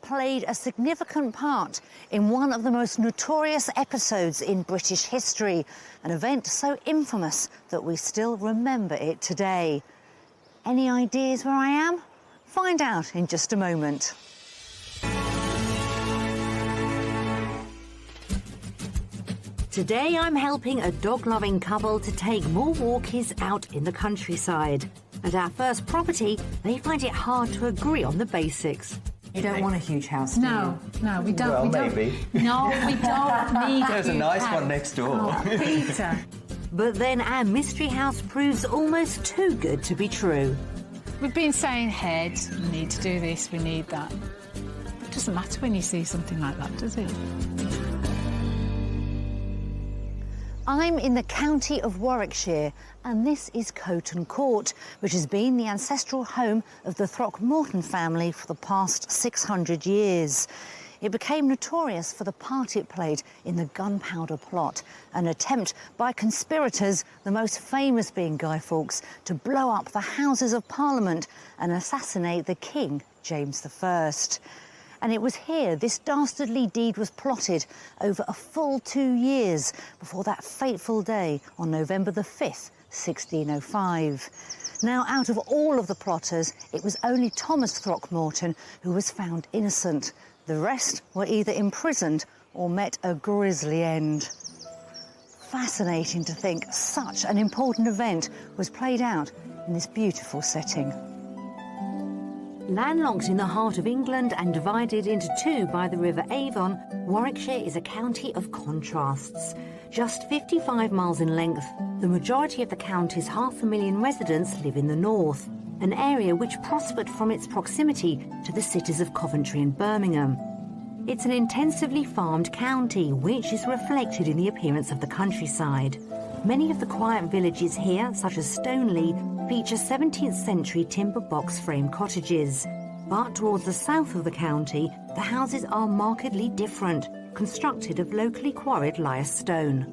played a significant part in one of the most notorious episodes in British history, an event so infamous that we still remember it today. Any ideas where I am? Find out in just a moment. Today I'm helping a dog-loving couple to take more walkies out in the countryside. At our first property, they find it hard to agree on the basics. You don't want a huge house, do you? No, we don't. Well, we don't. maybe. No, we don't need There's a nice one next door. Oh, Peter. But then our mystery house proves almost too good to be true. We've been saying head, we need to do this, we need that. It doesn't matter when you see something like that, does it? I'm in the county of Warwickshire, and this is Coton Court, which has been the ancestral home of the Throckmorton family for the past 600 years. It became notorious for the part it played in the Gunpowder Plot, an attempt by conspirators, the most famous being Guy Fawkes, to blow up the Houses of Parliament and assassinate the King, James I. And it was here this dastardly deed was plotted over a full 2 years before that fateful day on November the 5th, 1605. Now, out of all of the plotters, it was only Thomas Throckmorton who was found innocent. The rest were either imprisoned or met a grisly end. Fascinating to think such an important event was played out in this beautiful setting. Landlocked in the heart of England and divided into two by the River Avon, Warwickshire is a county of contrasts. Just 55 miles in length, the majority of the county's 500,000 residents live in the north, an area which prospered from its proximity to the cities of Coventry and Birmingham. It's an intensively farmed county, which is reflected in the appearance of the countryside. Many of the quiet villages here, such as Stoneleigh, feature 17th century timber box frame cottages. But towards the south of the county, the houses are markedly different, constructed of locally quarried Lias stone.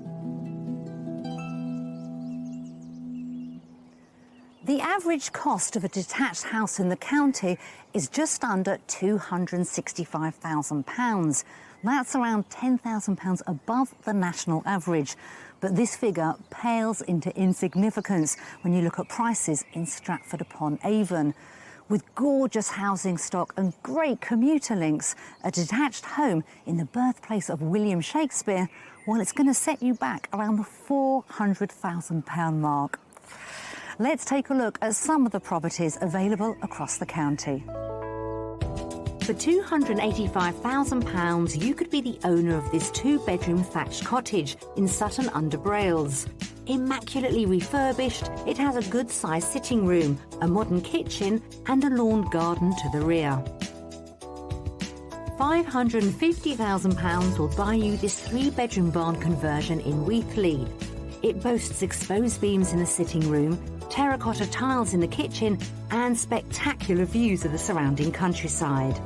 The average cost of a detached house in the county is just under £265,000. That's around £10,000 above the national average. But this figure pales into insignificance when you look at prices in Stratford-upon-Avon. With gorgeous housing stock and great commuter links, a detached home in the birthplace of William Shakespeare, well, it's going to set you back around the £400,000 mark. Let's take a look at some of the properties available across the county. For £285,000, you could be the owner of this two-bedroom thatched cottage in Sutton-under-Brailes. Immaculately refurbished, it has a good-sized sitting room, a modern kitchen and a lawn garden to the rear. £550,000 will buy you this three-bedroom barn conversion in Wheatley. It boasts exposed beams in the sitting room, terracotta tiles in the kitchen and spectacular views of the surrounding countryside.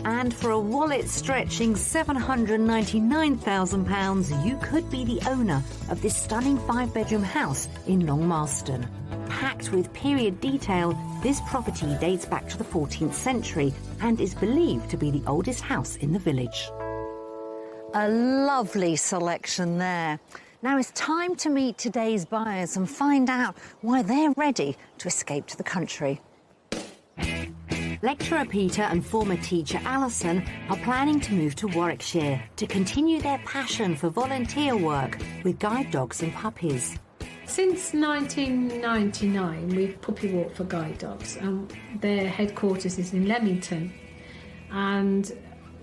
And for a wallet-stretching £799,000, you could be the owner of this stunning five-bedroom house in Long Marston. Packed with period detail, this property dates back to the 14th century and is believed to be the oldest house in the village. A lovely selection there. Now it's time to meet today's buyers and find out why they're ready to escape to the country. Lecturer Peter and former teacher Alison are planning to move to Warwickshire to continue their passion for volunteer work with guide dogs and puppies. Since 1999, we've puppy walked for guide dogs, and their headquarters is in Leamington. And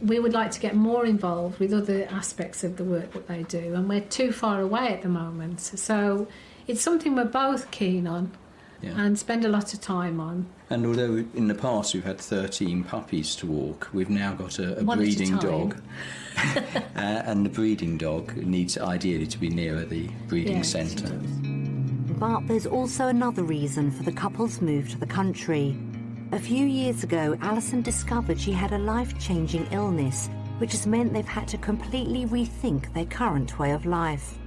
we would like to get more involved with other aspects of the work that they do, and we're too far away at the moment. So it's something we're both keen on and spend a lot of time on. And although in the past we've had 13 puppies to walk, we've now got a breeding dog. And the breeding dog needs ideally to be nearer the breeding centre. But there's also another reason for the couple's move to the country. A few years ago, Alison discovered she had a life-changing illness, which has meant they've had to completely rethink their current way of life.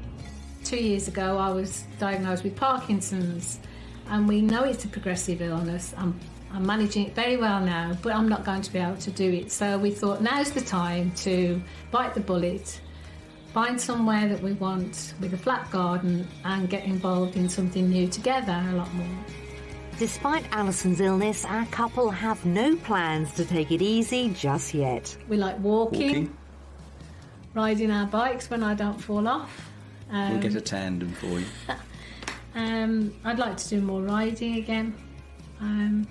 2 years ago, I was diagnosed with Parkinson's, and we know it's a progressive illness. I'm managing it very well now, but I'm not going to be able to do it. So we thought now's the time to bite the bullet, find somewhere that we want with a flat garden and get involved in something new together a lot more. Despite Alison's illness, our couple have no plans to take it easy just yet. We like walking. Riding our bikes when I don't fall off. We'll get a tandem for you. I'd like to do more riding again. And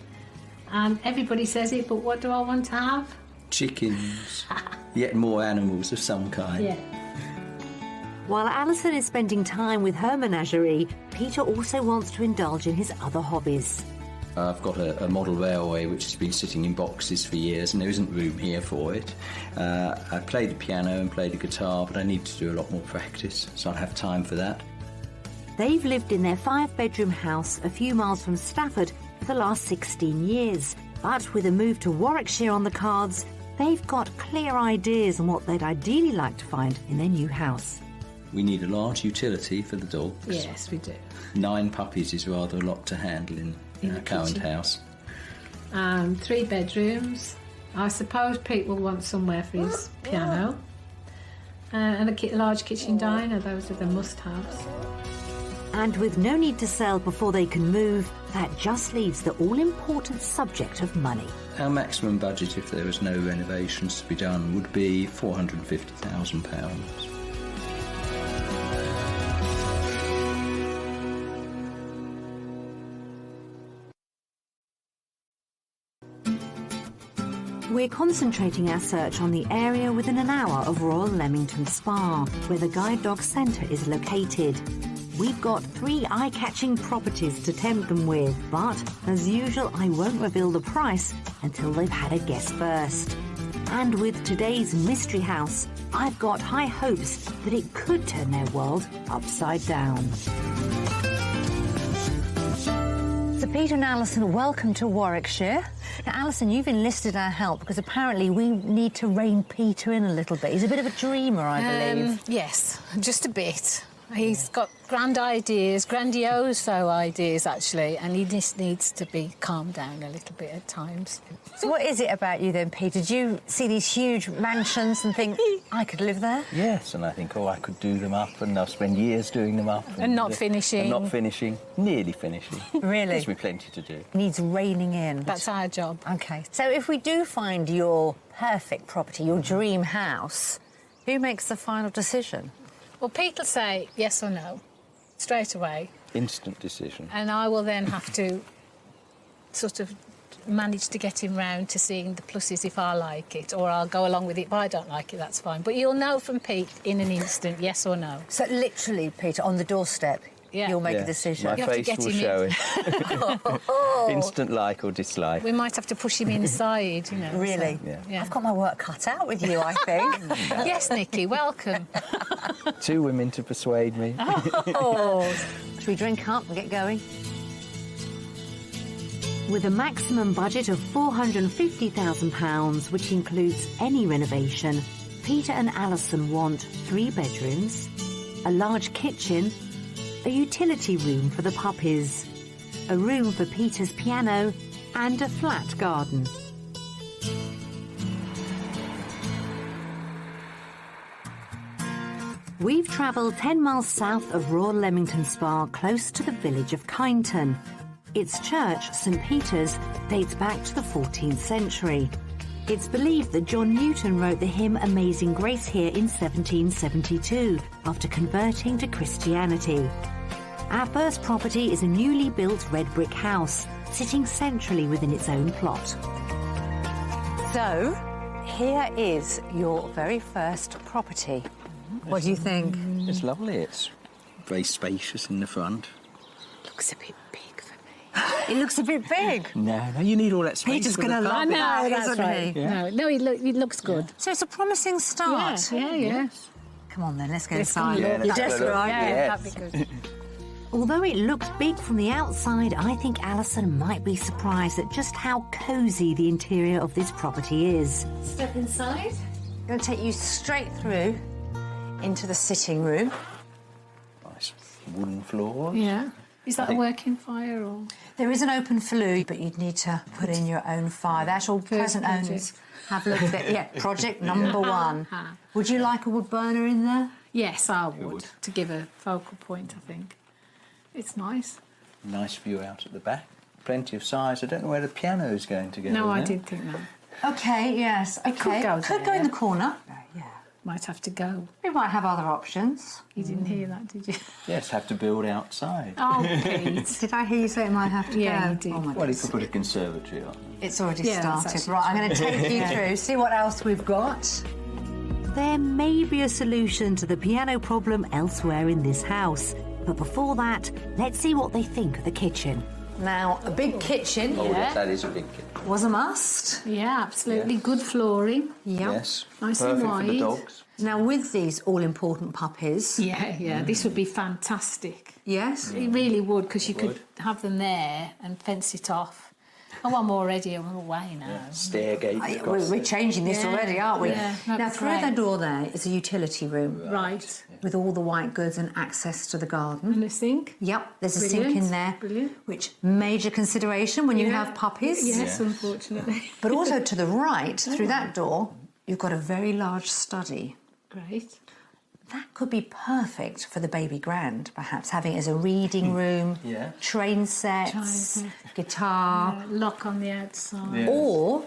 everybody says it, but what do I want to have? Chickens. Yet more animals of some kind. Yeah. While Alison is spending time with her menagerie, Peter also wants to indulge in his other hobbies. I've got a model railway which has been sitting in boxes for years and there isn't room here for it. I play the piano and play the guitar, but I need to do a lot more practice, so I'll have time for that. They've lived in their 5-bedroom house a few miles from Stafford for the last 16 years. But with a move to Warwickshire on the cards, they've got clear ideas on what they'd ideally like to find in their new house. We need a large utility for the dogs. Yes, we do. 9 puppies is rather a lot to handle in our current house. 3 bedrooms. I suppose Pete will want somewhere for his piano. And a large kitchen diner, those are the must-haves. And with no need to sell before they can move, that just leaves the all-important subject of money. Our maximum budget, if there was no renovations to be done, would be £450,000. We're concentrating our search on the area within an hour of Royal Leamington Spa, where the Guide Dog Centre is located. We've got 3 eye-catching properties to tempt them with, but as usual, I won't reveal the price until they've had a guess first. And with today's mystery house, I've got high hopes that it could turn their world upside down. So Peter and Alison, welcome to Warwickshire. Now, Alison, you've enlisted our help because apparently we need to rein Peter in a little bit. He's a bit of a dreamer, I believe. Yes, just a bit. He's got grand ideas, grandiose ideas, actually, and he just needs to be calmed down a little bit at times. So what is it about you then, Peter? Did you see these huge mansions and think, I could live there? Yes, and I think, I could do them up, and I'll spend years doing them up. And not finishing. And not finishing. Nearly finishing. Really? There's plenty to do. Needs reining in. That's our job. OK. So if we do find your perfect property, your dream house, who makes the final decision? Well, Pete will say yes or no, straight away. Instant decision. And I will then have to sort of manage to get him round to seeing the pluses if I like it, or I'll go along with it if I don't like it, that's fine. But you'll know from Pete in an instant, yes or no. So literally, Peter, on the doorstep, you'll make a decision. My You have to face get will him show in. it. Instant like or dislike. We might have to push him inside, you know. Really? So, Yeah. I've got my work cut out with you, I think. Yes, Nikki, welcome. 2 women to persuade me. Oh. Should we drink up and get going? With a maximum budget of £450,000, which includes any renovation, Peter and Alison want 3 bedrooms, a large kitchen, a utility room for the puppies, a room for Peter's piano, and a flat garden. We've travelled 10 miles south of Royal Leamington Spa, close to the village of Kyneton. Its church, St Peter's, dates back to the 14th century. It's believed that John Newton wrote the hymn Amazing Grace here in 1772, after converting to Christianity. Our first property is a newly built red brick house, sitting centrally within its own plot. So, here is your very first property. What do you think? It's lovely. It's very spacious in the front. Looks a bit big for me. It looks a bit big. No, you need all that space. Peter's for the going to love puppy. it, that's isn't right. he? Yeah. No, it looks good. So it's a promising start. Yeah. Come on then, let's go Let's inside. go. Yeah, You're let's go desperate, look. aren't you? Yeah, Yes. that'd be good. Although it looks big from the outside, I think Alison might be surprised at just how cosy the interior of this property is. Step inside. I'm going to take you straight through into the sitting room. Nice wooden floor. Yeah. Is that a working fire or...? There is an open flue, but you'd need to put in your own fire. The actual present project. owners have looked at it. Yeah, project number one. Would you like a wood burner in there? Yes, I would, to give a focal point, I think. It's nice. Nice view out at the back. Plenty of size. I don't know where the piano's going to go. No, I there. did think that. Okay, yes. Okay. Could go there. in the corner. Yeah. Might have to go. We might have other options. You didn't hear that, did you? Yes, have to build outside. Oh, Pete. Did I hear you say it might have to Yeah, go? you did. Oh my Well, you goodness. could put a conservatory on. It's already Yeah, that's started. actually Right, I'm going to take you through, see what else we've got. There may be a solution to the piano problem elsewhere in this house. But before that, let's see what they think of the kitchen. Now, a big kitchen Oh, yes, that is a big kitchen. was a must. Yeah, absolutely. Good flooring. Yep. Yes, Nice and perfect for the wide. dogs. Now, with these all-important puppies, Yeah, this would be fantastic. yes, It really would, because you could have them there and fence it off. Oh, I'm already away now. Stairgate. across we're there. changing this Yeah. already, aren't we? Yeah, that'd Now, be through great. the door there is a utility room Right. with all the white goods and access to the garden. And a sink. Yep, there's a sink Brilliant, in there, brilliant. which major consideration when you Yeah. have puppies. Yes, unfortunately. But also to the right, through that door, you've got a very large study. Great. That could be perfect for the baby grand, perhaps having it as a reading room, Yeah. train sets, Train set. guitar, Lock on the outside. Yeah. or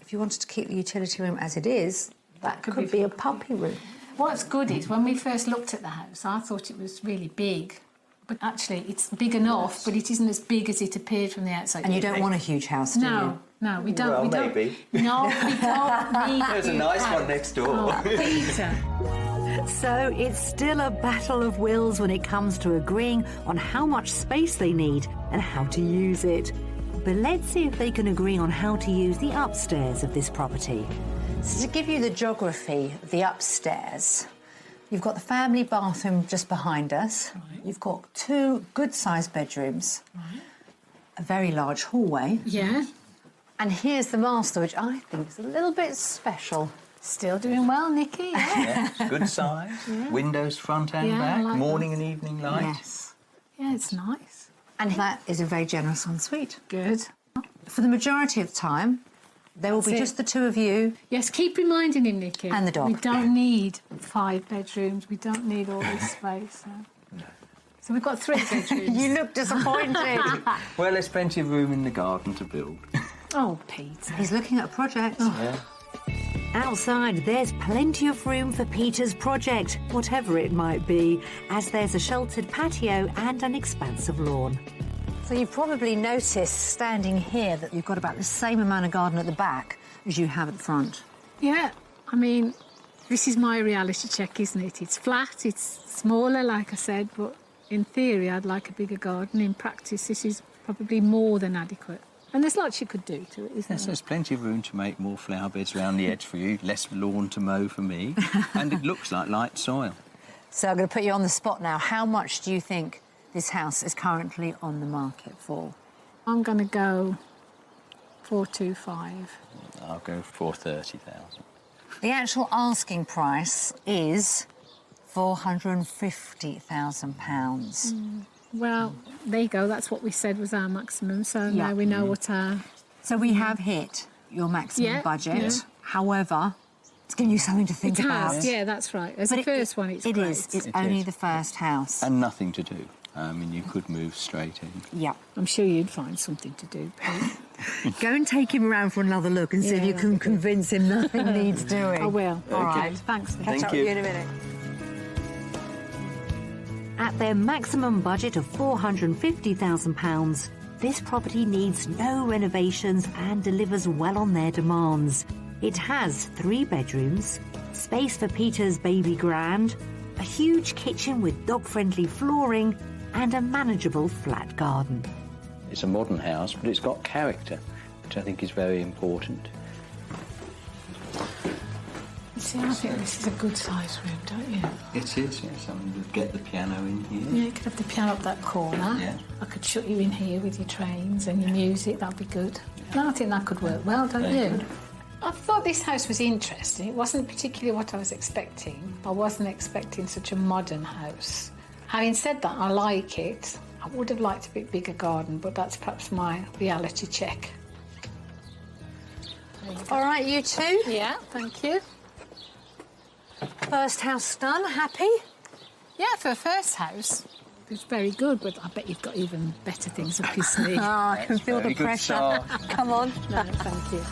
if you wanted to keep the utility room as it is, that could be a puppy room. What's good is when we first looked at the house, I thought it was really big. But actually, it's big enough, but it isn't as big as it appeared from the outside. And you don't want a huge house, do No, no, we don't. Well, we don't. maybe. No, we don't need. There's a huge nice one house. next door. Oh, Peter. So it's still a battle of wills when it comes to agreeing on how much space they need and how to use it. But let's see if they can agree on how to use the upstairs of this property. So to give you the geography of the upstairs, you've got the family bathroom just behind us. You've got two good-sized bedrooms, a very large hallway, Yeah, and here's the master, which I think is a little bit special. still doing well, Nikki. Yeah, Yes, good size. Windows front and Yeah, I back. like Morning and evening light. Yes. yeah, it's nice. And that is a very generous ensuite. Good. For the majority of the time, there will be That's it. just the two of you. Yes, keep reminding him, Nikki. And the dog. We don't need 5 bedrooms. We don't need all this space. So we've got 3 bedrooms. You look disappointed. Well, there's plenty of room in the garden to build. Oh, Peter. He's looking at a project. Yeah. Outside, there's plenty of room for Peter's project, whatever it might be, as there's a sheltered patio and an expansive lawn. So you've probably noticed standing here that you've got about the same amount of garden at the back as you have at the front. Yeah, I mean, this is my reality check, isn't it? It's flat, it's smaller, like I said, but in theory, I'd like a bigger garden. In practice, this is probably more than adequate. And there's lots you could do to it, isn't Yes, there? there's plenty of room to make more flower beds around the edge for you, less lawn to mow for me, and it looks like light soil. So I'm going to put you on the spot now. How much do you think this house is currently on the market for? I'm going to go 425. I'll go for 30,000. The actual asking price is £450,000. Well, there you go. That's what we said was our maximum. So Yeah. now we know what our... So we have hit your maximum Yeah, budget. yeah. However, it's giving you something to think It about. has, yeah, that's right. As But the first one, it's it great. is. It's It only is. the first house. And nothing to do. I mean, you could move straight in. Yeah. I'm sure you'd find something to do, Pete. Go and take him around for another look and see if you Yeah. can convince him nothing needs doing. I will. All Okay. right. Thanks, Nick. Catch Thank up you. with you in a minute. At their maximum budget of £450,000, this property needs no renovations and delivers well on their demands. It has 3 bedrooms, space for Peter's baby grand, a huge kitchen with dog-friendly flooring, and a manageable flat garden. It's a modern house, but it's got character, which I think is very important. You see, I think this is a good size room, don't you? It is, yes. I mean, we'll get the piano in here. Yeah, you could have the piano up that corner. Yeah. I could shut you in here with your trains and your music. That'd be good. No, I think that could work well, don't Very you? good. I thought this house was interesting. It wasn't particularly what I was expecting. I wasn't expecting such a modern house. Having said that, I like it. I would have liked a bit bigger garden, but that's perhaps my reality check. All right, you two. Yeah, thank you. First house done. Happy? Yeah, for a first house, it's very good, but I bet you've got even better things up your sleeve. Oh, I can feel the pressure. Come on. No, thank you.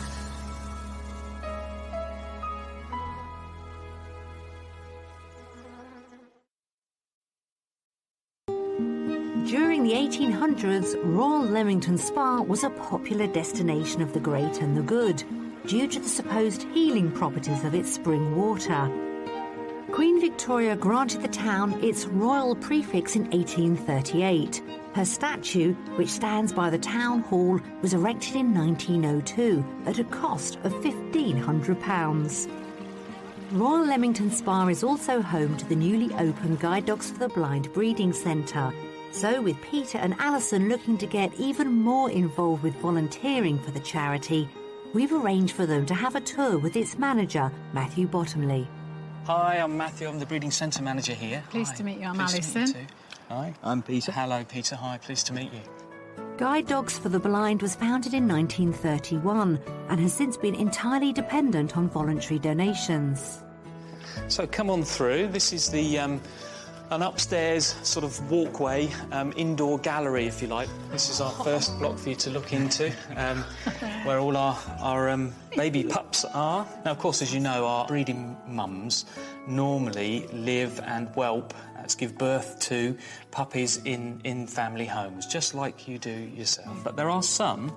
During the 1800s, Royal Leamington Spa was a popular destination of the great and the good, due to the supposed healing properties of its spring water. Queen Victoria granted the town its royal prefix in 1838. Her statue, which stands by the town hall, was erected in 1902 at a cost of £1,500. Royal Leamington Spa is also home to the newly opened Guide Dogs for the Blind breeding centre. So, with Peter and Alison looking to get even more involved with volunteering for the charity, we've arranged for them to have a tour with its manager, Matthew Bottomley. Hi, I'm Matthew. I'm the breeding centre manager here. Pleased Hi. to meet you. I'm Pleased to meet Alison. you too. Hi. I'm Peter. Hello, Peter. Hi, pleased to meet you. Guide Dogs for the Blind was founded in 1931 and has since been entirely dependent on voluntary donations. So come on through. This is the an upstairs sort of walkway, indoor gallery, if you like. This is our first block for you to look into, where all our baby pups are. Now, of course, as you know, our breeding mums normally live and whelp, that's give birth to puppies in family homes, just like you do yourself. But there are some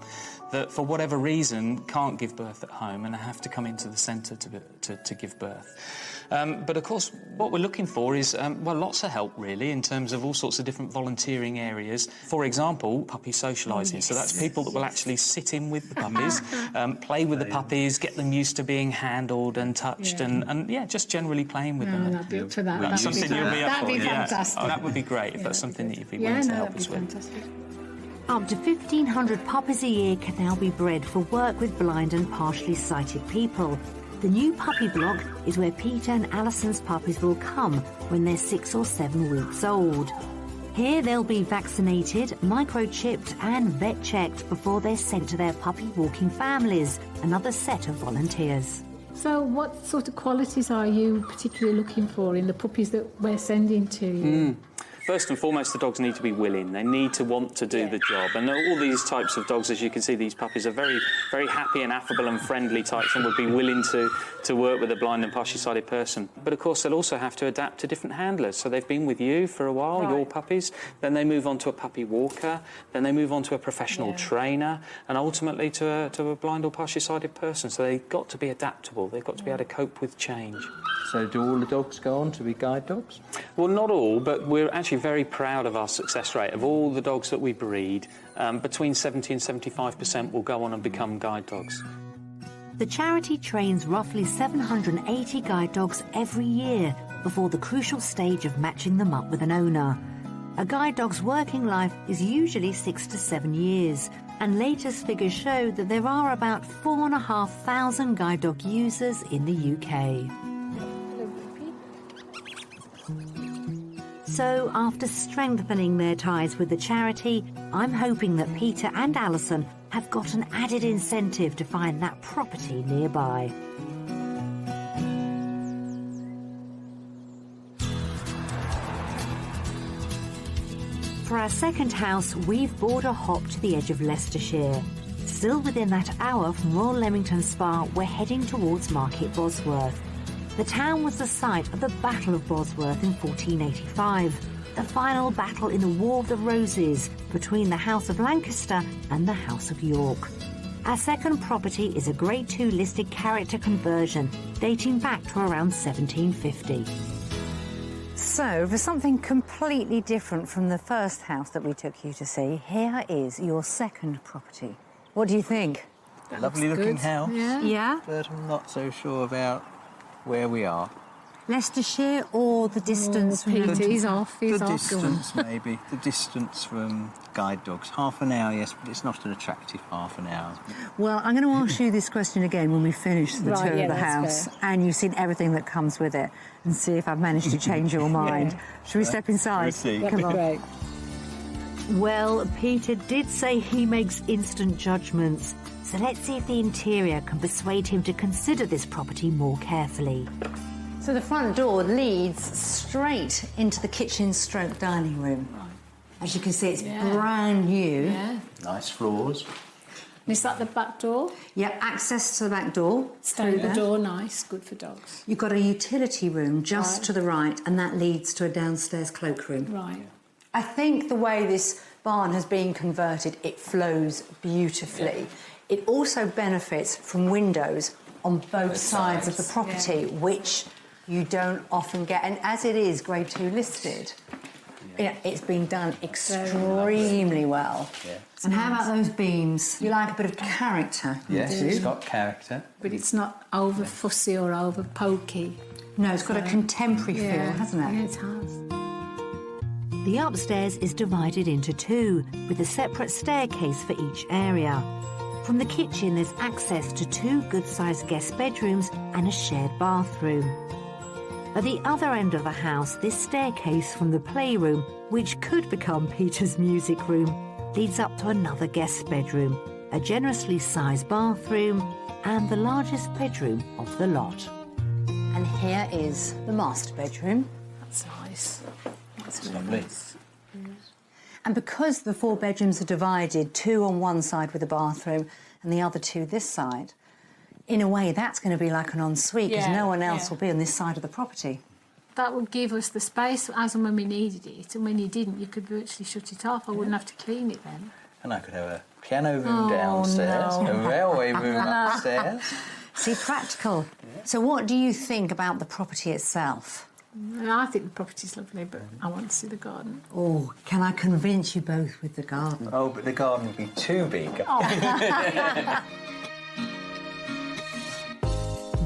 that, for whatever reason, can't give birth at home and have to come into the centre to give birth. But of course, what we're looking for is, well, lots of help, really, in terms of all sorts of different volunteering areas. For example, puppy socialising. Yes. So that's people that will actually sit in with the puppies, play with the puppies, get them used to being handled and touched, and yeah, just generally playing with them. I'd be up for that. That's something you'll be up That'd for. be Yeah. fantastic. Oh, that would be great if that's something that you'd be willing to help that'd us be with. fantastic. Up to 1,500 puppies a year can now be bred for work with blind and partially sighted people. The new puppy block is where Peter and Alison's puppies will come when they're 6 or 7 weeks old. Here they'll be vaccinated, microchipped and vet checked before they're sent to their puppy walking families, another set of volunteers. So what sort of qualities are you particularly looking for in the puppies that we're sending to you? First and foremost, the dogs need to be willing. They need to want to do the job. And all these types of dogs, as you can see, these puppies are very, very happy and affable and friendly types and would be willing to work with a blind and partially sighted person. But, of course, they'll also have to adapt to different handlers. So they've been with you for a while, your puppies, then they move on to a puppy walker, then they move on to a professional trainer, and ultimately to a blind or partially sighted person. So they've got to be adaptable. They've got to be able to cope with change. So do all the dogs go on to be guide dogs? Well, not all, but we're actually very proud of our success rate. Of all the dogs that we breed, between 70 and 75% will go on and become guide dogs. The charity trains roughly 780 guide dogs every year before the crucial stage of matching them up with an owner. A guide dog's working life is usually 6 to 7 years, and latest figures show that there are about 4,500 guide dog users in the UK. So, after strengthening their ties with the charity, I'm hoping that Peter and Alison have got an added incentive to find that property nearby. For our second house, we've bored a hop to the edge of Leicestershire. Still within that hour from Royal Leamington Spa, we're heading towards Market Bosworth. The town was the site of the Battle of Bosworth in 1485, the final battle in the War of the Roses between the House of Lancaster and the House of York. Our second property is a Grade 2 listed character conversion dating back to around 1750. So, for something completely different from the first house that we took you to see, here is your second property. What do you think? Lovely looking house. Yeah? But I'm not so sure about where we are. Leicestershire or the distance from... Peter, he's off. The Go on. distance, maybe. The distance from guide dogs. Half an hour, yes, but it's not an attractive half an hour. Well, I'm going to ask you this question again when we finish the Right, tour yeah, of the that's house and you've seen everything that comes with it and see if I've managed to change your mind. Should we step inside? We'll see. Come on. Great. Well, Peter did say he makes instant judgments, so let's see if the interior can persuade him to consider this property more carefully. So the front door leads straight into the kitchen stroke dining room. As you can see, it's brand new. Yeah. Nice floors. And is that the back door? Yeah, access to the back door. Stay the door, nice, good for dogs. You've got a utility room just Right. to the right, and that leads to a downstairs cloakroom. Right. I think the way this barn has been converted, it flows beautifully. It also benefits from windows on both sides of the property, which you don't often get. And as it is Grade 2 listed, it's been done extremely well. Yeah. And how about those beams? You like a bit of character? Yes, it's got character. But it's not over fussy or over pokey. No, it's got a contemporary feel, hasn't it? Yeah, it has. The upstairs is divided into two, with a separate staircase for each area. From the kitchen, there's access to two good-sized guest bedrooms and a shared bathroom. At the other end of the house, this staircase from the playroom, which could become Peter's music room, leads up to another guest bedroom, a generously sized bathroom, and the largest bedroom of the lot. And here is the master bedroom. That's nice. That's It's really lovely. nice. And because the 4 bedrooms are divided, 2 on one side with a bathroom and the other 2 this side, in a way that's going to be like an ensuite because Yeah, no one else yeah. will be on this side of the property. That would give us the space as and when we needed it, and when you didn't, you could virtually shut it off. I wouldn't have to clean it then. And I could have a piano room downstairs, a railway room upstairs. See, practical. So what do you think about the property itself? And I think the property's lovely, but I want to see the garden. Oh, can I convince you both with the garden? Oh, but the garden would be too big.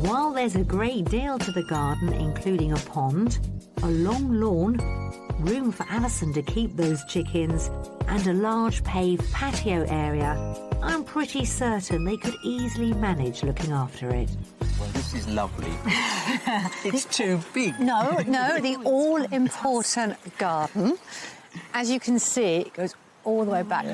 While there's a great deal to the garden, including a pond, a long lawn, room for Alison to keep those chickens, and a large paved patio area, I'm pretty certain they could easily manage looking after it. Well, this is lovely. It's too big. No, the all-important garden. As you can see, it goes all the way back to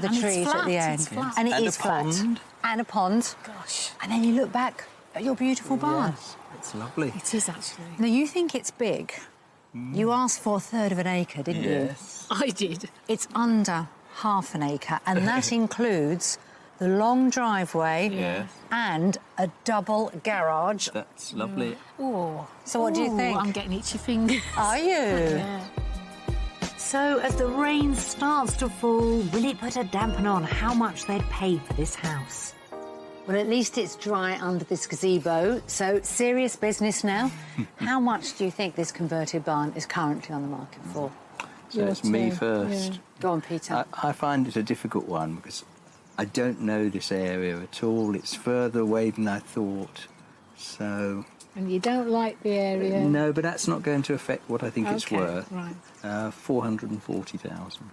the And it's trees at flat, the it's end. flat. And it And is a flat. pond. And a pond. Gosh, And then you look back at your beautiful barn. Yes, it's lovely. it is actually. Now, you think it's big. You asked for 1/3 of an acre, didn't you? Yes. I did. It's under half an acre, and that includes the long driveway Yes. and a double garage. That's lovely. Oh. So what do you Ooh, think? I'm getting itchy fingers. Are you? Yeah. So, as the rain starts to fall, will it put a dampener on how much they'd pay for this house? Well, at least it's dry under this gazebo, so serious business now. How much do you think this converted barn is currently on the market for? So it's me turn, first. Go on, Peter. I find it a difficult one because I don't know this area at all. It's further away than I thought. So, And you don't like the area. no, but that's not going to affect what I think it's Okay, worth. right. 440,000.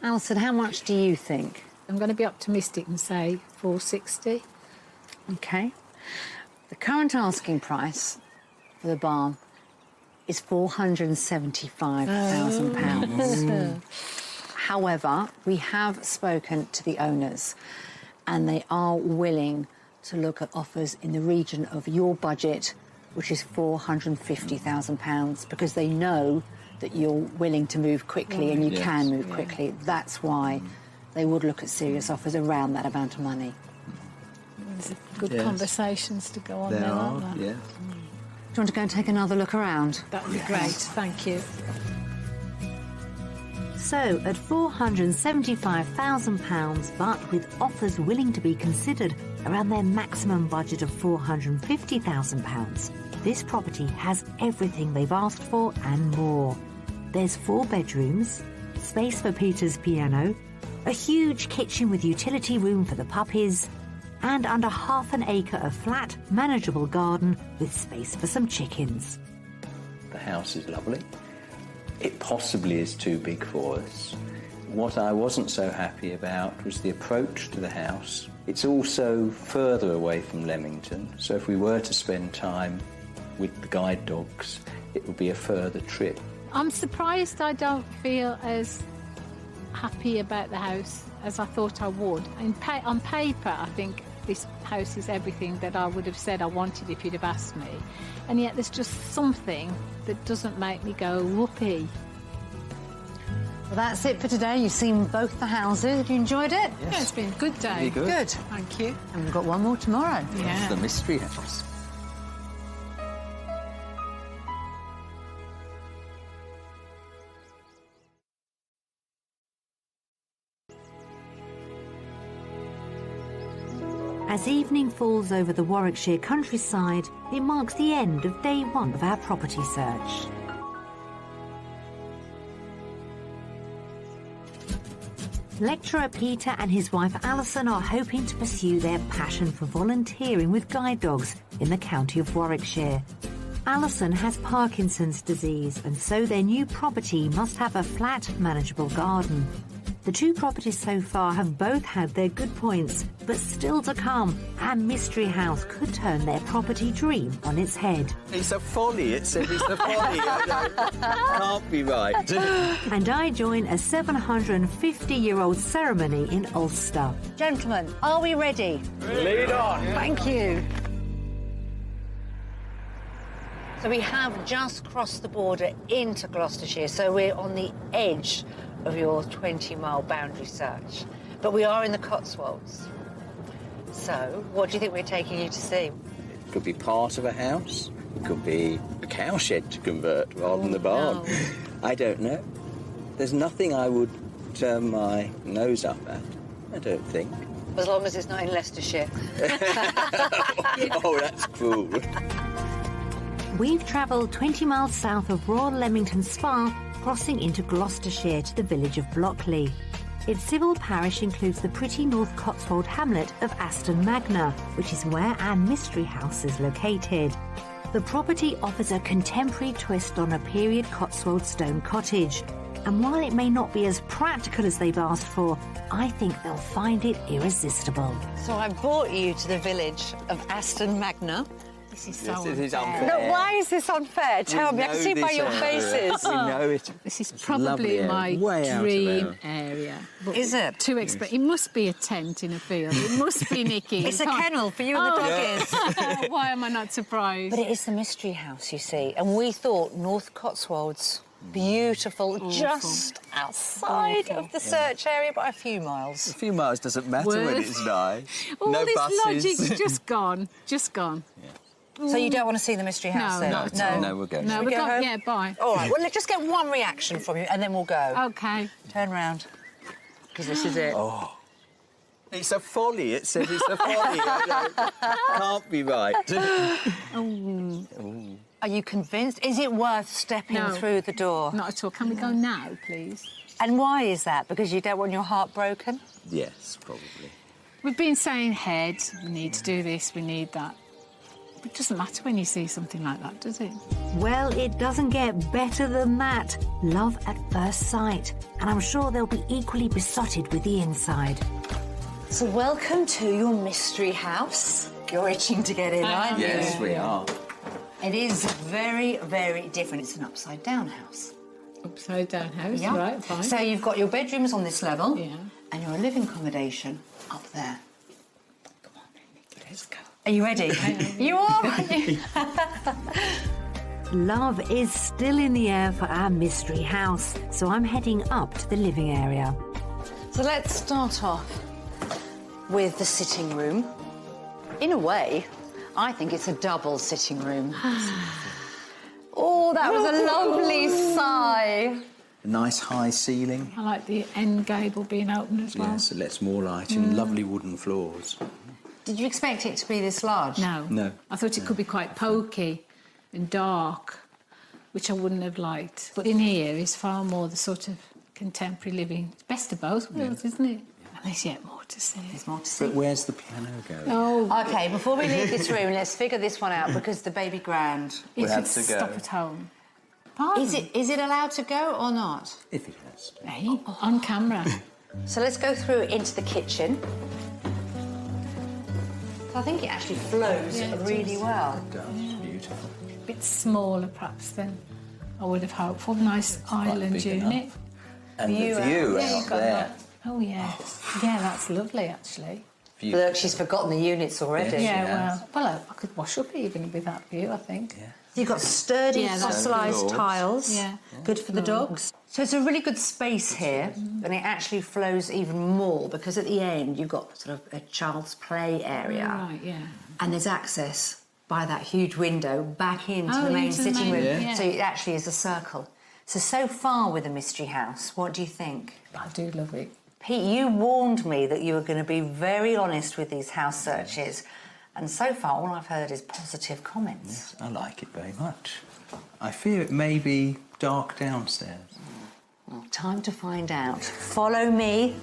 Alison, how much do you think? I'm going to be optimistic and say 460. Okay. The current asking price for the barn is £475,000. However, we have spoken to the owners and they are willing to look at offers in the region of your budget, which is £450,000, because they know that you're willing to move quickly and you Yes. can move quickly. That's why they would look at serious offers around that amount of money. There's good Yes. conversations to go on there, There aren't are, there? yeah. Do you want to go and take another look around? That would be great, thank you. So, at £475,000, but with offers willing to be considered around their maximum budget of £450,000, this property has everything they've asked for and more. There's 4 bedrooms, space for Peter's piano, a huge kitchen with utility room for the puppies, and under half an acre of flat, manageable garden with space for some chickens. The house is lovely. It possibly is too big for us. What I wasn't so happy about was the approach to the house. It's also further away from Leamington, so if we were to spend time with the guide dogs, it would be a further trip. I'm surprised I don't feel as happy about the house as I thought I would. On paper, I think this house is everything that I would have said I wanted if you'd have asked me. And yet there's just something that doesn't make me go, whoopee. Well, that's it for today. You've seen both the houses. Have you enjoyed it? Yes. Yeah, it's been a good day. Really good. Good. Thank you. And we've got one more tomorrow. Yeah. The mystery house. As evening falls over the Warwickshire countryside, it marks the end of day one of our property search. Lecturer Peter and his wife Alison are hoping to pursue their passion for volunteering with guide dogs in the county of Warwickshire. Alison has Parkinson's disease, and so their new property must have a flat, manageable garden. The two properties so far have both had their good points, but still to come, our mystery house could turn their property dream on its head. It's a folly. It's a folly. Can't be right. And I join a 750-year-old ceremony in Ulster. Gentlemen, are we ready? Lead on. Thank you. So we have just crossed the border into Gloucestershire, so we're on the edge of your 20-mile boundary search. But we are in the Cotswolds. So, what do you think we're taking you to see? It could be part of a house. It could be a cowshed to convert rather than the barn. no. I don't know. There's nothing I would turn my nose up at, I don't think. As long as it's not in Leicestershire. Oh, that's cruel. We've travelled 20 miles south of Royal Leamington Spa, crossing into Gloucestershire to the village of Blockley. Its civil parish includes the pretty North Cotswold hamlet of Aston Magna, which is where our mystery house is located. The property offers a contemporary twist on a period Cotswold stone cottage. And while it may not be as practical as they've asked for, I think they'll find it irresistible. So I brought you to the village of Aston Magna. This is so This is unfair. unfair. No, why is this unfair? Tell me, I can see it by your faces. We know it. This is It's probably lovely area, my way out of dream there. area. But Is it? Too expensive. It must be a tent in a field. It must be, Nikki. It's a kennel for you and the doggies. Why am I not surprised? But it is the mystery house, you see, and we thought North Cotswolds, beautiful, just outside of the search area by a few miles. A few miles doesn't matter when Worth. it's nice. All no this buses. logic's just gone. Just gone. So you don't want to see the mystery house then? not at all. No, we're going. No, we we go got home? yeah, bye. All right, well, let's just get one reaction from you and then we'll go. Okay. Turn round, because this is it. It's a folly. It's a folly. Can't be right. Are you convinced? Is it worth stepping No. through the door? Not at all. Can we go now, please? And why is that? Because you don't want your heart broken? Yes, probably. We've been saying head, we need to do this, we need that. It doesn't matter when you see something like that, does it? Well, it doesn't get better than that. Love at first sight. And I'm sure they'll be equally besotted with the inside. So welcome to your mystery house. You're itching to get in, aren't you? Yes, we are. It is very, very different. It's an upside-down house. Upside down house, Yeah. right, fine. So you've got your bedrooms on this level. Yeah. And your living accommodation up there. Come on, let's go. Are you ready? You are, aren't you? Love is still in the air for our mystery house, so I'm heading up to the living area. So let's start off with the sitting room. In a way, I think it's a double sitting room. Oh, that was a lovely sigh. A nice high ceiling. I like the end gable being open as well. Yes, it lets more light in. Lovely wooden floors. Did you expect it to be this large? No. No. I thought it could be quite pokey and dark, which I wouldn't have liked. But in here is far more the sort of contemporary living. It's best of both worlds, isn't it? And there's yet more to see. There's more to see. But where's the piano going? Oh, OK, before we leave this room, let's figure this one out, because the baby grand... it have could to go. stop at home. Pardon? Is it allowed to go or not? If it has. Hey, on camera. So let's go through into the kitchen. So I think it actually flows really well. It does. Beautiful. A bit smaller, perhaps, than I would have hoped for. Nice island big unit. enough. And view the view Yeah, out you've got there. that. Oh, yes. Yeah, that's lovely, actually. View. Look, she's forgotten the units already. Yeah. Yeah, well, I could wash up even with that view, I think. Yeah. You've got sturdy Yeah, that's fossilised good. tiles. Yeah. Good for the dogs. So it's a really good space here, and it actually flows even more because at the end you've got sort of a child's play area. Right, yeah. And there's access by that huge window back into Oh, the main into the sitting main- room. yeah. So it actually is a circle. So far with the Mystery House, what do you think? I do love it. Pete, you warned me that you were going to be very honest with these house searches, and so far all I've heard is positive comments. I like it very much. I fear it may be dark downstairs. Well, time to find out. Follow me.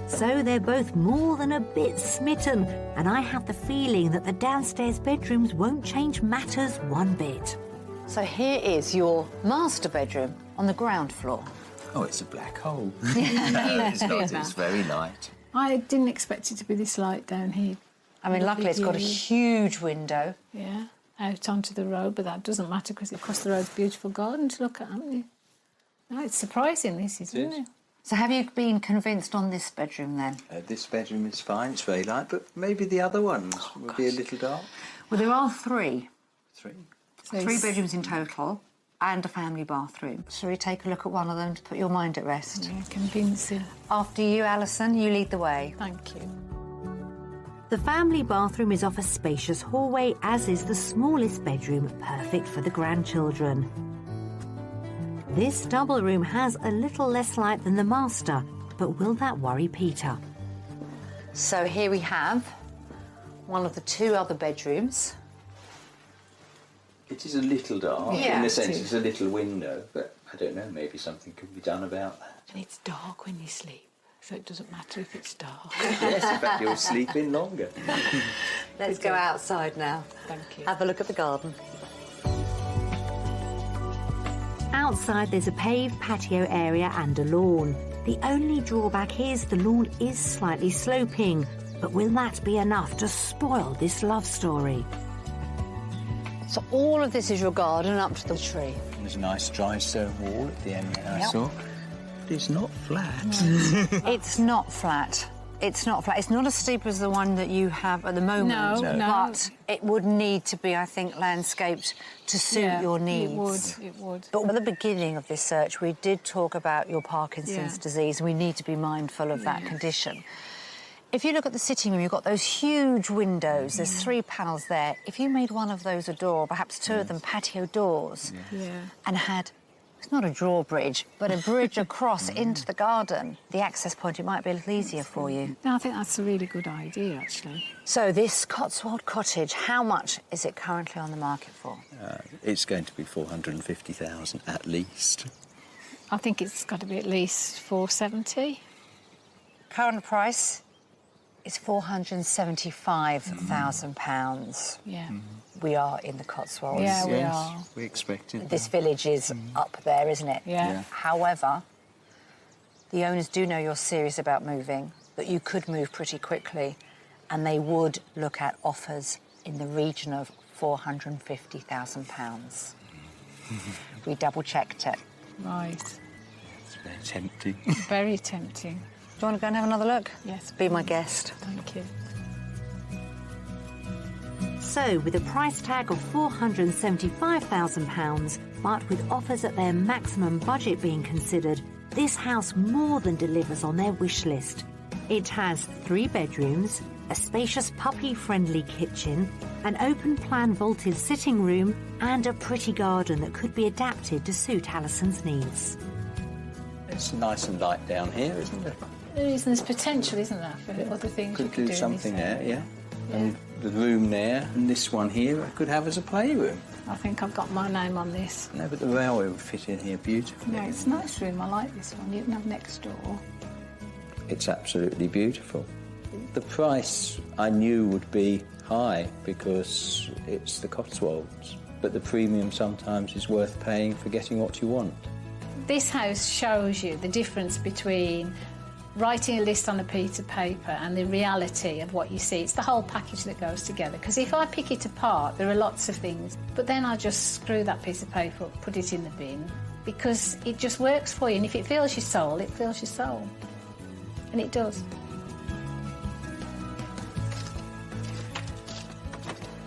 So they're both more than a bit smitten, and I have the feeling that the downstairs bedrooms won't change matters one bit. So here is your master bedroom on the ground floor. Oh, it's a black hole. No, it's not. It's very light. I didn't expect it to be this light down here. I mean, luckily it's got a huge window. Yeah, out onto the road, but that doesn't matter because across the road's a beautiful garden to look at, haven't you? No, it's surprising, this, isn't it? So have you been convinced on this bedroom then? This bedroom is fine. It's very light, but maybe the other ones would be a little dark. Well, there are three. Three. So Three it's- bedrooms in total and a family bathroom. Shall we take a look at one of them to put your mind at rest? Yeah, convincing. After you, Alison, you lead the way. Thank you. The family bathroom is off a spacious hallway, as is the smallest bedroom, perfect for the grandchildren. This double room has a little less light than the master, but will that worry Peter? So here we have one of the two other bedrooms. It is a little dark. Yeah, in the it sense is. it's a little window, but I don't know, maybe something could be done about that. And it's dark when you sleep, so it doesn't matter if it's dark. Yes, in fact, you'll sleep in longer. Let's go outside now. Thank you. Have a look at the garden. Outside there's a paved patio area and a lawn. The only drawback is the lawn is slightly sloping, but will that be enough to spoil this love story? So all of this is your garden up to the tree. There's a nice dry stone wall at the end there, I Yep. saw. But it's not flat. It's not flat. It's not flat. It's not as steep as the one that you have at the moment. No, no. But it would need to be, I think, landscaped to suit your needs. It would. But at the beginning of this search, we did talk about your Parkinson's Yeah. disease. We need to be mindful of that condition. If you look at the sitting room, you've got those huge windows. There's 3 panels there. If you made one of those a door, perhaps two of them patio doors, Yeah. and had, it's not a drawbridge, but a bridge across into the garden, the access point, it might be a little easier for you. No, I think that's a really good idea, actually. So this Cotswold cottage, how much is it currently on the market for? It's going to be 450,000 at least. I think it's got to be at least 470. Current price is £475,000. Yeah. We are in the Cotswolds. Yeah, we are. We expected. This village is up there, isn't it? Yeah. However, the owners do know you're serious about moving, that you could move pretty quickly, and they would look at offers in the region of £450,000. We double-checked it. Right. It's very tempting. Very tempting. Do you want to go and have another look? Yes. Be my guest. Thank you. So, with a price tag of £475,000, but with offers at their maximum budget being considered, this house more than delivers on their wish list. It has 3 bedrooms, a spacious puppy-friendly kitchen, an open-plan vaulted sitting room, and a pretty garden that could be adapted to suit Alison's needs. It's nice and light down here, isn't it? There's potential, isn't there, for other things you Could could do do something in this there, area. yeah. And the room there, and this one here, I could have as a playroom. I think I've got my name on this. No, but the railway would fit in here beautifully. No, it's a nice room. I like this one. You can have next door. It's absolutely beautiful. The price I knew would be high because it's the Cotswolds, but the premium sometimes is worth paying for getting what you want. This house shows you the difference between writing a list on a piece of paper and the reality of what you see. It's the whole package that goes together. Because if I pick it apart, there are lots of things, but then I just screw that piece of paper up, put it in the bin, because it just works for you. And if it fills your soul, it fills your soul. And it does.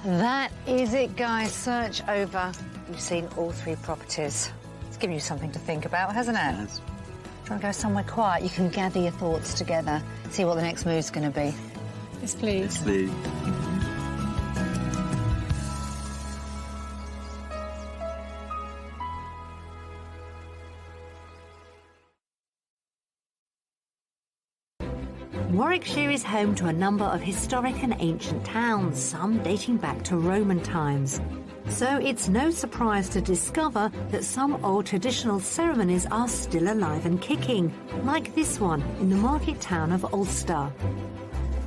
That is it, guys. Search over. You've seen all 3 properties. It's given you something to think about, hasn't it? Yes. Do you want to go somewhere quiet? You can gather your thoughts together, see what the next move's going to be. Yes, please. The Warwickshire is home to a number of historic and ancient towns, some dating back to Roman times. So it's no surprise to discover that some old traditional ceremonies are still alive and kicking, like this one in the market town of Ulster.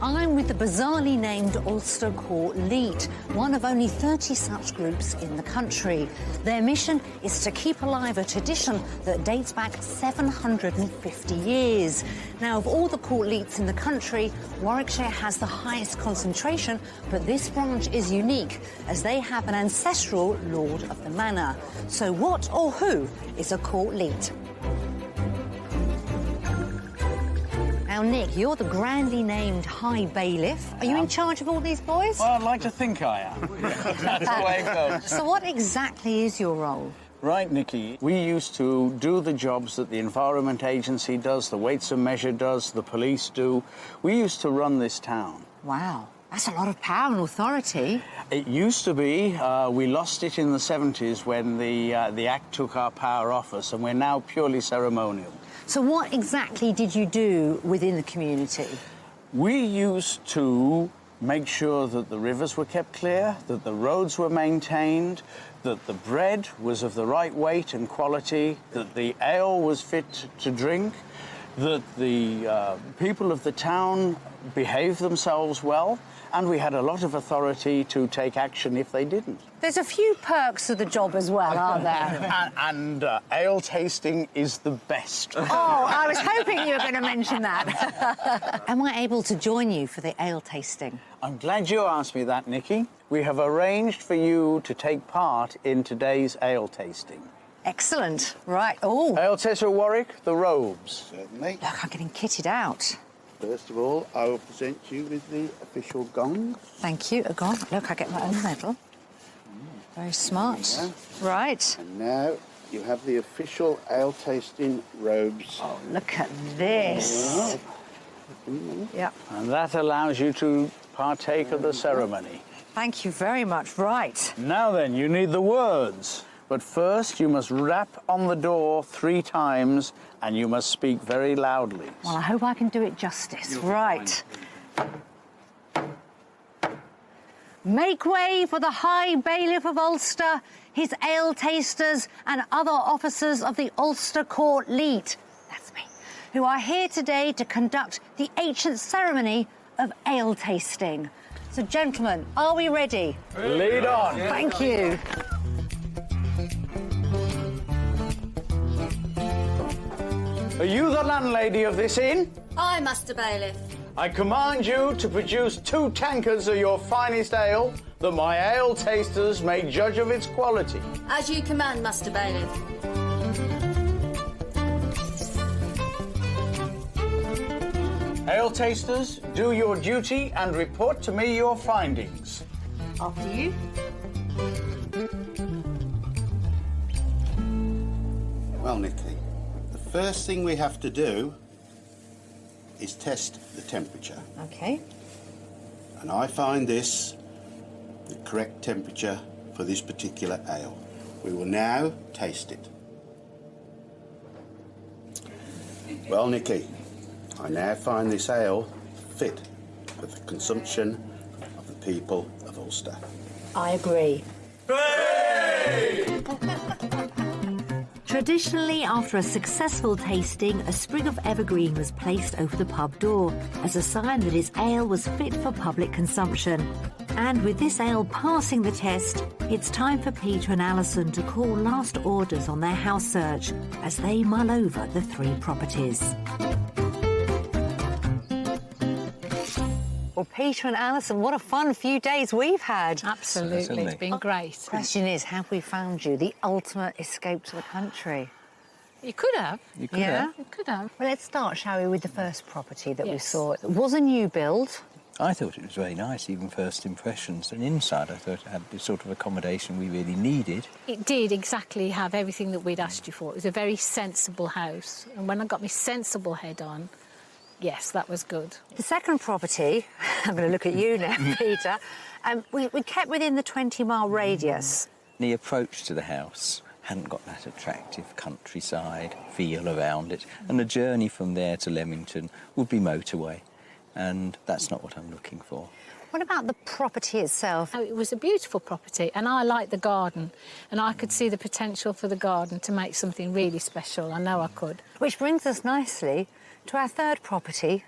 I'm with the bizarrely named Ulster Court Leet, one of only 30 such groups in the country. Their mission is to keep alive a tradition that dates back 750 years. Now, of all the court leets in the country, Warwickshire has the highest concentration, but this branch is unique, as they have an ancestral lord of the manor. So what or who is a court leet? Now, Nick, you're the grandly named High Bailiff. Are you in charge of all these boys? Well, I'd like to think I am. That's the way it goes. So what exactly is your role? Right, Nikki. We used to do the jobs that the Environment Agency does, the Weights and Measure does, the police do. We used to run this town. Wow, that's a lot of power and authority. It used to be. We lost it in the 70s when the Act took our power off us, and we're now purely ceremonial. So what exactly did you do within the community? We used to make sure that the rivers were kept clear, that the roads were maintained, that the bread was of the right weight and quality, that the ale was fit to drink, that the people of the town behaved themselves well, and we had a lot of authority to take action if they didn't. There's a few perks to the job as well, aren't there? and ale tasting is the best. Oh, I was hoping you were going to mention that. Am I able to join you for the ale tasting? I'm glad you asked me that, Nikki. We have arranged for you to take part in today's ale tasting. Excellent. Right. Oh, Ale taster Warwick, the robes. Certainly. look, I'm getting kitted out. First of all, I will present you with the official gong. Thank you. Go on. Look, I get my own medal. Very smart. Yeah. Right. And now you have the official ale tasting robes. Oh, look at this. Yeah. And that allows you to partake of the ceremony. Thank you very much. Right. Now then, you need the words. But first, you must rap on the door 3 times, and you must speak very loudly. Well, I hope I can do it justice. Right. Make way for the High Bailiff of Ulster, his ale tasters and other officers of the Ulster Court Leet, that's me, who are here today to conduct the ancient ceremony of ale tasting. So, gentlemen, are we ready? Lead on. Thank you. Are you the landlady of this inn? Aye, Master Bailiff. I command you to produce 2 tankards of your finest ale, that my ale tasters may judge of its quality. As you command, Master Bailiff. Ale tasters, do your duty and report to me your findings. After you. Well, Nikki, the first thing we have to do is test the temperature. Okay. And I find this the correct temperature for this particular ale. We will now taste it. Well, Nikki, I now find this ale fit for the consumption of the people of Ulster. I agree. Traditionally, after a successful tasting, a sprig of evergreen was placed over the pub door as a sign that his ale was fit for public consumption. And with this ale passing the test, it's time for Peter and Alison to call last orders on their house search as they mull over the 3 properties. Well, Peter and Alison, what a fun few days we've had. Absolutely. It's been great. Question is, have we found you the ultimate escape to the country? You could have. You could Yeah. have. You could have. Well, let's start, shall we, with the first property that we Yes. saw. It was a new build. I thought it was very nice, even first impressions. And inside, I thought it had the sort of accommodation we really needed. It did exactly have everything that we'd asked you for. It was a very sensible house. And when I got my sensible head on, yes, that was good. The second property, I'm going to look at you now, Peter, we kept within the 20-mile radius. The approach to the house hadn't got that attractive countryside feel around it. And the journey from there to Leamington would be motorway. And that's not what I'm looking for. What about the property itself? It was a beautiful property, and I liked the garden, and I could see the potential for the garden to make something really special. I know I could. Which brings us nicely to our third property,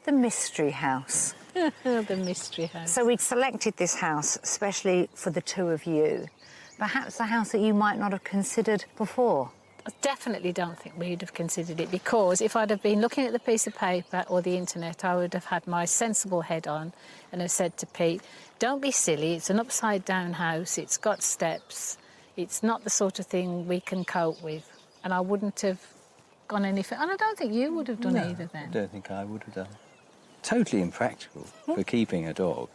the Mystery House. The mystery house. So we'd selected this house especially for the two of you. Perhaps a house that you might not have considered before. I definitely don't think we'd have considered it, because if I'd have been looking at the piece of paper or the internet, I would have had my sensible head on and have said to Pete, don't be silly, it's an upside-down house, it's got steps, it's not the sort of thing we can cope with. And I wouldn't have gone any further. And I don't think you would have done either then. I don't think I would have done. Totally impractical for keeping a dog.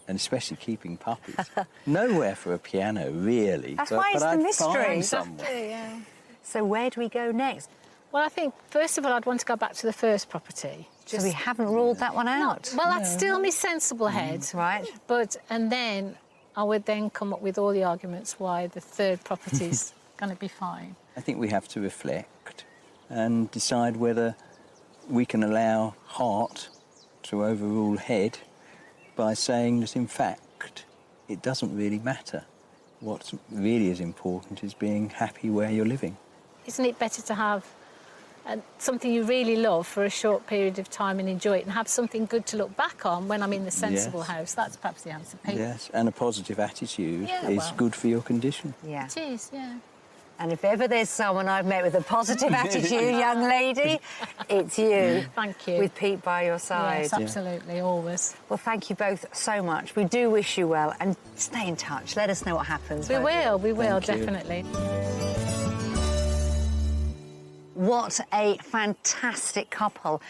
And especially keeping puppies. Nowhere for a piano, really. That's why it's the mystery. Find somewhere. Yeah. So where do we go next? Well, I think, first of all, I'd want to go back to the first property. So we haven't ruled that one out. Well, that's still my sensible head. Right. And then I would then come up with all the arguments why the third property's going to be fine. I think we have to reflect and decide whether we can allow heart to overrule head by saying that, in fact, it doesn't really matter. What really is important is being happy where you're living. Isn't it better to have something you really love for a short period of time and enjoy it, and have something good to look back on when I'm in the sensible house? That's perhaps the answer, Pete. Yes, and a positive attitude Yeah, is well. good for your condition. Yeah. It is, yeah. And if ever there's someone I've met with a positive attitude, young lady, it's you. Thank you. With Pete by your side. Yes, absolutely, always. Well, thank you both so much. We do wish you well, and stay in touch. Let us know what happens. We won't you? will, Thank you. definitely. What a fantastic couple.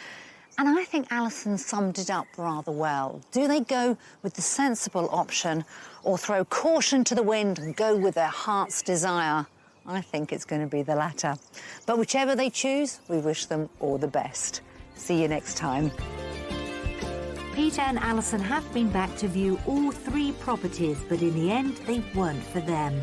And I think Alison summed it up rather well. Do they go with the sensible option or throw caution to the wind and go with their heart's desire? I think it's going to be the latter. But whichever they choose, we wish them all the best. See you next time. Peter and Alison have been back to view all three properties, but in the end, they weren't for them.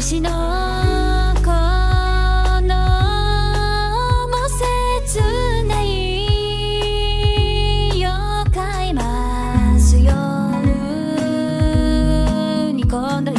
しのこのも切ないよ買いますよに今度